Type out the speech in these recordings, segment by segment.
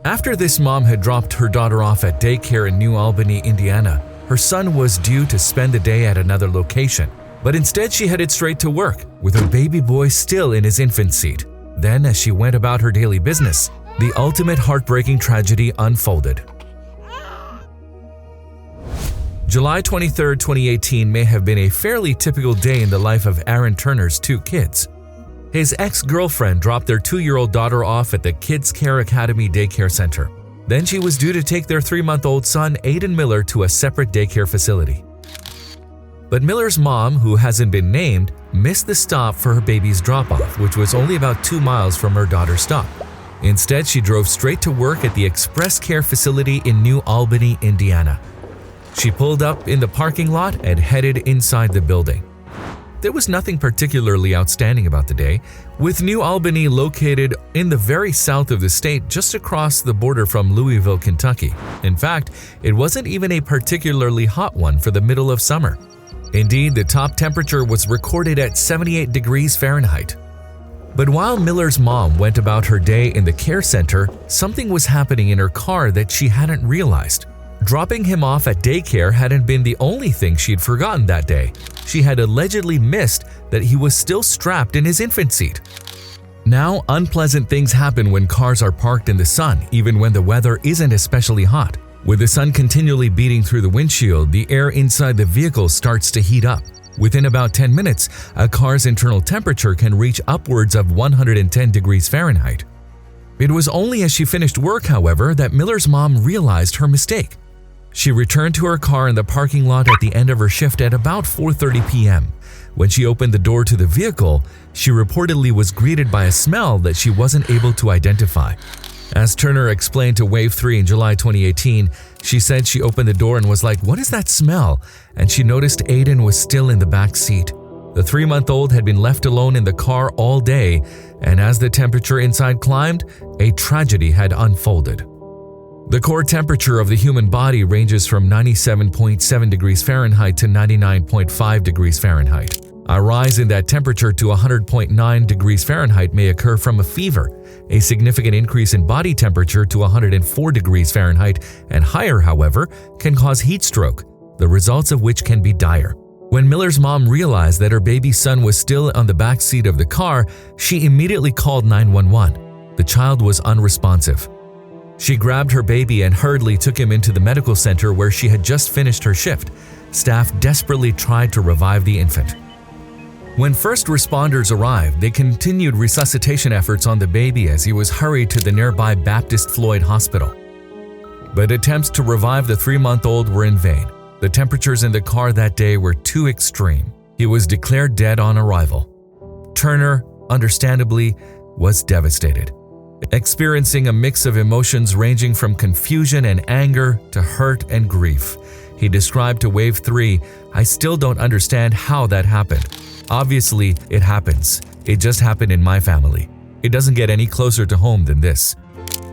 After this mom had dropped her daughter off at daycare in New Albany, Indiana, her son was due to spend the day at another location, but instead she headed straight to work, with her baby boy still in his infant seat. Then, as she went about her daily business, the ultimate heartbreaking tragedy unfolded. July 23, 2018 may have been a fairly typical day in the life of Aaron Turner's two kids. His ex-girlfriend dropped their 2-year-old daughter off at the Kids Care Academy daycare center. Then she was due to take their 3-month-old son, Aiden Miller, to a separate daycare facility. But Miller's mom, who hasn't been named, missed the stop for her baby's drop-off, which was only about 2 miles from her daughter's stop. Instead, she drove straight to work at the Express Care facility in New Albany, Indiana. She pulled up in the parking lot and headed inside the building. There was nothing particularly outstanding about the day, with New Albany located in the very south of the state just across the border from Louisville, Kentucky. In fact, it wasn't even a particularly hot one for the middle of summer. Indeed, the top temperature was recorded at 78 degrees Fahrenheit. But while Miller's mom went about her day in the care center, something was happening in her car that she hadn't realized. Dropping him off at daycare hadn't been the only thing she'd forgotten that day. She had allegedly missed that he was still strapped in his infant seat. Now, unpleasant things happen when cars are parked in the sun, even when the weather isn't especially hot. With the sun continually beating through the windshield, the air inside the vehicle starts to heat up. Within about 10 minutes, a car's internal temperature can reach upwards of 110 degrees Fahrenheit. It was only as she finished work, however, that Miller's mom realized her mistake. She returned to her car in the parking lot at the end of her shift at about 4:30 p.m. When she opened the door to the vehicle, she reportedly was greeted by a smell that she wasn't able to identify. As Turner explained to Wave 3 in July 2018, she said she opened the door and was like, "What is that smell?" And she noticed Aiden was still in the back seat. The 3-month-old had been left alone in the car all day, and as the temperature inside climbed, a tragedy had unfolded. The core temperature of the human body ranges from 97.7 degrees Fahrenheit to 99.5 degrees Fahrenheit. A rise in that temperature to 100.9 degrees Fahrenheit may occur from a fever. A significant increase in body temperature to 104 degrees Fahrenheit and higher, however, can cause heat stroke, the results of which can be dire. When Miller's mom realized that her baby son was still on the back seat of the car, she immediately called 911. The child was unresponsive. She grabbed her baby and hurriedly took him into the medical center where she had just finished her shift. Staff desperately tried to revive the infant. When first responders arrived, they continued resuscitation efforts on the baby as he was hurried to the nearby Baptist Floyd Hospital. But attempts to revive the 3-month-old were in vain. The temperatures in the car that day were too extreme. He was declared dead on arrival. Turner, understandably, was devastated, experiencing a mix of emotions ranging from confusion and anger to hurt and grief. He described to Wave 3, "I still don't understand how that happened. Obviously, it happens. It just happened in my family. It doesn't get any closer to home than this."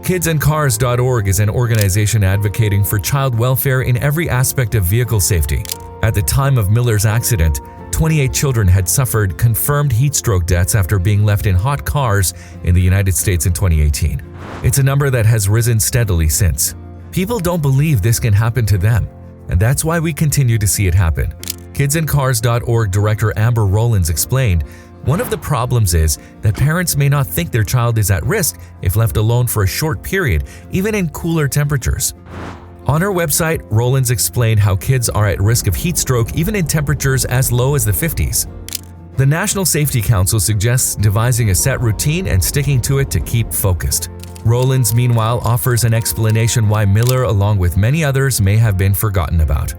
Kidsandcars.org is an organization advocating for child welfare in every aspect of vehicle safety. At the time of Miller's accident, 28 children had suffered confirmed heat stroke deaths after being left in hot cars in the United States in 2018. It's a number that has risen steadily since. People don't believe this can happen to them, and that's why we continue to see it happen. Kidsandcars.org Director Amber Rowlands explained, "One of the problems is that parents may not think their child is at risk if left alone for a short period, even in cooler temperatures." On her website, Rowlands explained how kids are at risk of heat stroke even in temperatures as low as the 50s. The National Safety Council suggests devising a set routine and sticking to it to keep focused. Rowlands, meanwhile, offers an explanation why Miller, along with many others, may have been forgotten about.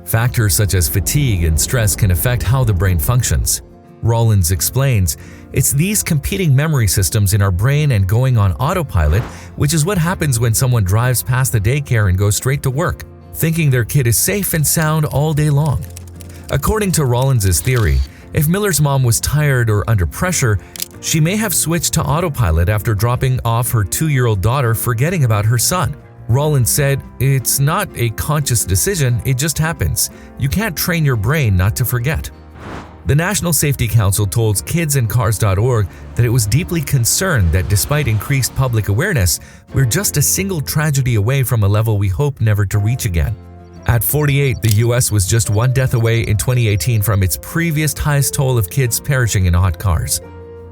Factors such as fatigue and stress can affect how the brain functions. Rowlands explains, "It's these competing memory systems in our brain and going on autopilot, which is what happens when someone drives past the daycare and goes straight to work, thinking their kid is safe and sound all day long." According to Rowlands' theory, if Miller's mom was tired or under pressure, she may have switched to autopilot after dropping off her 2-year-old daughter, forgetting about her son. Rowlands said, "It's not a conscious decision, it just happens. You can't train your brain not to forget." The National Safety Council told kidsandcars.org that it was deeply concerned that despite increased public awareness, we're just a single tragedy away from a level we hope never to reach again. At 48, the U.S. was just one death away in 2018 from its previous highest toll of kids perishing in hot cars.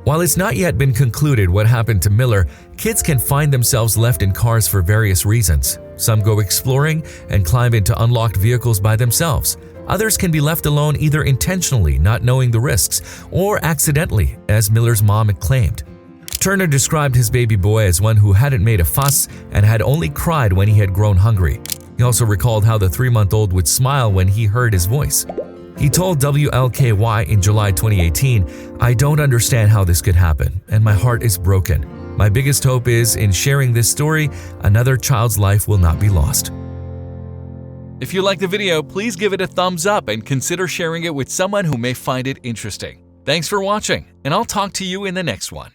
While it's not yet been concluded what happened to Miller, kids can find themselves left in cars for various reasons. Some go exploring and climb into unlocked vehicles by themselves. Others can be left alone either intentionally, not knowing the risks, or accidentally, as Miller's mom had claimed. Turner described his baby boy as one who hadn't made a fuss and had only cried when he had grown hungry. He also recalled how the 3-month-old would smile when he heard his voice. He told WLKY in July 2018, "I don't understand how this could happen, and my heart is broken. My biggest hope is, in sharing this story, another child's life will not be lost." If you liked the video, please give it a thumbs up and consider sharing it with someone who may find it interesting. Thanks for watching, and I'll talk to you in the next one.